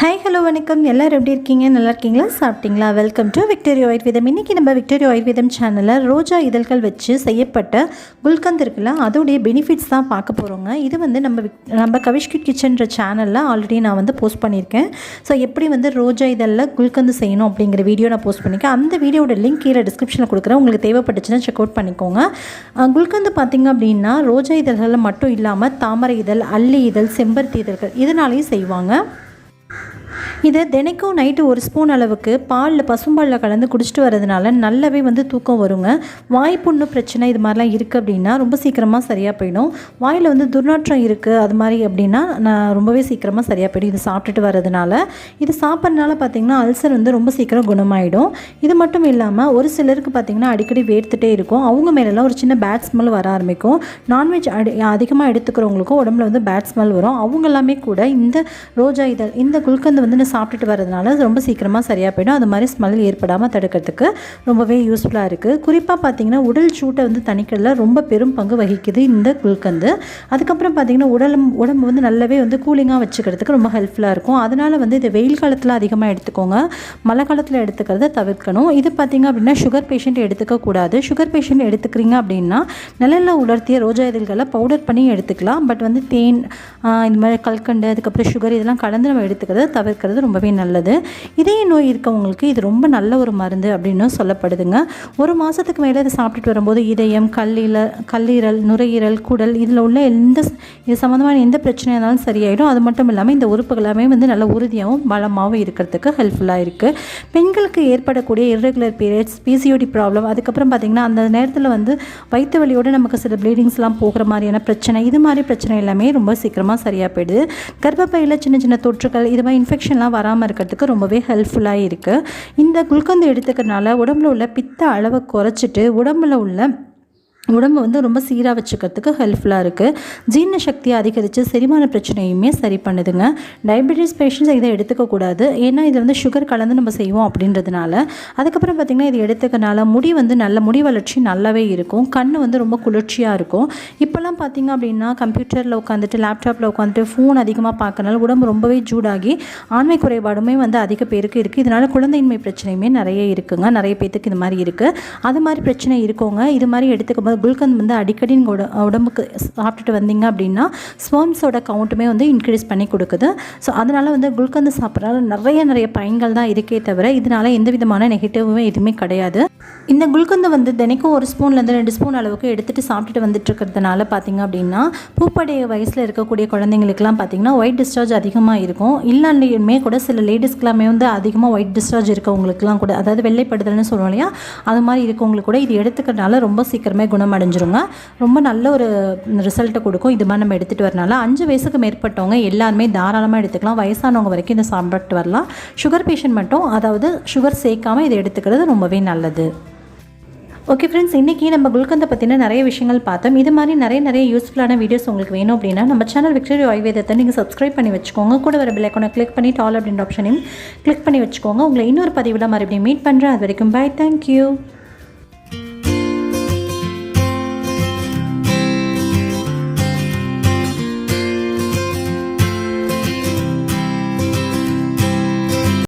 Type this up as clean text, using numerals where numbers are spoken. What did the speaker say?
Hi hello வணக்கம். எல்லோரும் எப்படி இருக்கீங்க? நல்லா இருக்கீங்களா? சாப்பிட்டீங்களா? வெல்கம் டு விக்டோரியா ஆயுர்வேதம். இன்றைக்கி நம்ம விக்டோரியா ஆயுர்வேதம் சேனலில் ரோஜா இதழ்கள் வச்சு செய்யப்பட்ட குல்கந்த் இருக்குல்ல, அதோடைய பெனிஃபிட்ஸ் தான் பார்க்க போகிறோங்க. இது வந்து நம்ம கவிஷ்கிட் கிச்சன்ற சேனலில் ஆல்ரெடி நான் வந்து போஸ்ட் பண்ணியிருக்கேன். ஸோ எப்படி வந்து ரோஜா இதழில் குல்கந்து செய்யணும் அப்படிங்கிற வீடியோ நான் போஸ்ட் பண்ணியிருக்கேன். அந்த வீடியோட லிங்க் கீழே டிஸ்கிரிப்ஷனில் கொடுக்குறேன். உங்களுக்கு தேவைப்பட்டுச்சுன்னா செக் அவுட் பண்ணிக்கோங்க. குல்கந்து பார்த்திங்க அப்படின்னா ரோஜா இதழ்களில் மட்டும் இல்லாமல் தாமரை இதழ், அல்லி இதழ், செம்பருத்தி இதழ்கள் இதனாலையும் செய்வாங்க. இதை தினைக்கும் நைட்டு 1 ஸ்பூன் அளவுக்கு பசும்பாலில் கலந்து குடிச்சிட்டு வரதுனால நல்லாவே வந்து தூக்கம் வருங்க. வாய்ப்புண்ணு பிரச்சனை இது மாதிரிலாம் இருக்குது அப்படின்னா ரொம்ப சீக்கிரமாக சரியாக போயிடும். வாயில் வந்து துர்நாற்றம் இருக்குது அது மாதிரி அப்படின்னா நான் ரொம்பவே சீக்கிரமாக சரியாக போயிடும் இது சாப்பிட்டுட்டு வரதுனால. இது சாப்பிட்றதுனால பார்த்திங்கன்னா அல்சர் வந்து ரொம்ப சீக்கிரம் குணமாயிடும். இது மட்டும் இல்லாமல் ஒரு சிலருக்கு பார்த்திங்கன்னா அடிக்கடி வேர்த்துட்டே இருக்கும். அவங்க மேலெல்லாம் ஒரு சின்ன பேட் ஸ்மெல் வர ஆரம்பிக்கும். நான்வெஜ் அதிகமாக எடுத்துக்கிறவங்களுக்கும் உடம்புல வந்து பேட் ஸ்மெல் வரும். அவங்க எல்லாமே கூட இந்த ரோஜா இதழ் இந்த குல்கந்து வந்து சாப்பிட்டுட்டு வரதுனால ரொம்ப சீக்கிரமாக சரியாக போயிடும். அது மாதிரி ஸ்மெல் ஏற்படாமல் தடுக்கிறதுக்கு ரொம்பவே யூஸ்ஃபுல்லாக இருக்குது. குறிப்பாக பார்த்திங்கன்னா உடல் சூட்டை வந்து தணிக்கிறதுல ரொம்ப பெரும் பங்கு வகிக்குது இந்த குல்கந்து. அதுக்கப்புறம் பார்த்திங்கன்னா உடம்பு வந்து நல்லாவே வந்து கூலிங்காக வச்சுக்கிறதுக்கு ரொம்ப ஹெல்ப்ஃபுல்லாக இருக்கும். அதனால் வந்து இது வெயில் காலத்தில் அதிகமாக எடுத்துக்கோங்க, மழை காலத்தில் எடுத்துக்கிறத தவிர்க்கணும். இது பார்த்திங்க அப்படின்னா சுகர் பேஷண்ட் எடுத்துக்கக்கூடாது. சுகர் பேஷண்ட் எடுத்துக்கிறீங்க அப்படின்னா நிழலில் உலர்த்திய ரோஜா இதழ்களை பவுடர் பண்ணி எடுத்துக்கலாம். பட் வந்து தேன் இந்த மாதிரி கல்கண்டு அதுக்கப்புறம் சுகர் இதெல்லாம் கலந்து நம்ம எடுத்துக்கிறத தவிர்க்கிறது ரொம்பவே நல்லது. இதய நோய் இருக்கவங்களுக்கு இது ரொம்ப நல்ல ஒரு மருந்து அப்படின்னு சொல்லப்படுதுங்க. 1 மாதத்துக்கு மேலே இதை சாப்பிட்டுட்டு வரும்போது இதயம், கல்லீரல், நுரையீரல், குடல் இதில் உள்ள இது சம்மந்தமான எந்த பிரச்சனையாக இருந்தாலும் சரியாயிடும். அது மட்டும் இல்லாமல் இந்த உறுப்புகள் எல்லாமே வந்து நல்ல உறுதியாகவும் பலமாகவும் இருக்கிறதுக்கு ஹெல்ப்ஃபுல்லாக இருக்குது. பெண்களுக்கு ஏற்படக்கூடிய இர்ரெகுலர் பீரியட்ஸ், பிசிஓடி ப்ராப்ளம், அதுக்கப்புறம் பார்த்திங்கன்னா அந்த நேரத்தில் வந்து வயிற்று வலியோடு நமக்கு சில ப்ளீடிங்ஸ்லாம் போகிற மாதிரியான பிரச்சனை, இது மாதிரி பிரச்சனை எல்லாமே ரொம்ப சீக்கிரமாக சரியாக போயிடுது. கர்ப்பப்பையில் சின்ன சின்ன தொற்றுகள் இது மாதிரி இன்ஃபெக்ஷன்லாம் வராமல் இருக்கிறதுக்கு ரொம்பவே ஹெல்ப்ஃபுல்லாக இருக்குது. இந்த குல்கந்து எடுத்துக்கிறதுனால உடம்புல உள்ள பித்த அளவை குறைச்சிட்டு உடம்பு வந்து ரொம்ப சீராக வச்சுக்கிறதுக்கு ஹெல்ப்ஃபுல்லாக இருக்குது. ஜீரண சக்தியை அதிகரித்து செரிமான பிரச்சனையுமே சரி பண்ணுதுங்க. டயபெட்டிஸ் பேஷண்ட்ஸ் இதை எடுத்துக்கக்கூடாது, ஏன்னா இதில் வந்து சுகர் கலந்து நம்ம செய்வோம் அப்படின்றதுனால. அதுக்கப்புறம் பார்த்திங்கன்னா இது எடுத்துக்கிறனால முடி வந்து நல்ல முடி வளர்ச்சி நல்லாவே இருக்கும். கண் வந்து ரொம்ப குளிர்ச்சியாக இருக்கும். இப்போல்லாம் பார்த்திங்க அப்படின்னா கம்ப்யூட்டரில் உட்காந்துட்டு லேப்டாப்பில் உட்காந்துட்டு ஃபோன் அதிகமாக பார்க்கறனால உடம்பு ரொம்பவே சூடாகி ஆண்மை குறைபாடுமே வந்து அதிக பேருக்கு இருக்குது. இதனால் குழந்தையின்மை பிரச்சனையுமே நிறைய இருக்குங்க. நிறைய பேத்துக்கு இது மாதிரி இருக்குது. அது மாதிரி பிரச்சனை இருக்கவங்க இது மாதிரி எடுத்துக்கும்போது குல்கந்த் வந்து அடிக்கடி உடம்புக்கு சாப்பிட்டுட்டு வந்தீங்க அப்படின்னா ஸ்பெர்ம்ஸோட கவுண்ட்டுமே வந்து இன்க்ரீஸ் பண்ணி கொடுக்குது. ஸோ அதனால் வந்து குல்கந்து சாப்பிட்றதுனால நிறைய பயன்கள் தான் இருக்கே தவிர இதனால் எந்த விதமான நெகட்டிவுமே எதுவுமே கிடையாது. இந்த குல்கந்து வந்து தினைக்கும் 1 ஸ்பூன்லேருந்து 2 ஸ்பூன் அளவுக்கு எடுத்துகிட்டு சாப்பிட்டுட்டு வந்துட்டு இருக்கிறதுனால பார்த்திங்க அப்படின்னா பூப்படைய வயசில் இருக்கக்கூடிய குழந்தைங்களுக்குலாம் பார்த்திங்கன்னா ஒயிட் டிஸ்சார்ஜ் அதிகமாக இருக்கும். இல்லையுமே கூட சில லேடிஸ்க்கெல்லாமே வந்து அதிகமாக ஒயிட் டிஸ்சார்ஜ் இருக்கவங்களுக்குலாம் கூட, அதாவது வெள்ளைப்படுதல்னு சொல்லுவோம் இல்லையா, அது மாதிரி இருக்கவங்களுக்கு கூட இது எடுத்துக்கிறதுனால ரொம்ப சீக்கிரமே குணமடைஞ்சிருங்க. ரொம்ப நல்ல ஒரு ரிசல்ட்டை கொடுக்கும். இது மாதிரி நம்ம எடுத்துகிட்டு வரனால 5 வயசுக்கு மேற்பட்டவங்க எல்லாருமே தாராளமாக எடுத்துக்கலாம். வயசானவங்க வரைக்கும் இதை சாப்பிட்டு வரலாம். சுகர் பேஷண்ட் மட்டும், அதாவது சுகர் சேர்க்காமல் இதை எடுத்துக்கிறது ரொம்பவே நல்லது. ஓகே ஃப்ரெண்ட்ஸ், இன்றைக்கி நம்ம குல்கந்தை பற்றின நிறைய விஷயங்கள் பார்த்தோம். இது மாதிரி நிறைய யூஸ்ஃபுல்லான வீடியோஸ் உங்களுக்கு வேணும் அப்படின்னா நம்ம சேனல் விக்டோரியா ஆயுர்வேதத்தை நீங்கள் சப்ஸ்கிரைப் பண்ணி வச்சுக்கோங்க. கூட வர பெல் ஐகானை கிளிக் பண்ணி ஆல் அப்படின்ற ஆப்ஷனையும் கிளிக் பண்ணி வச்சுக்கோங்க. உங்களை இன்னொரு பதிவில் மறுபடியும் மீட் பண்ணுறேன். அது வரைக்கும் பை. தேங்க்யூ.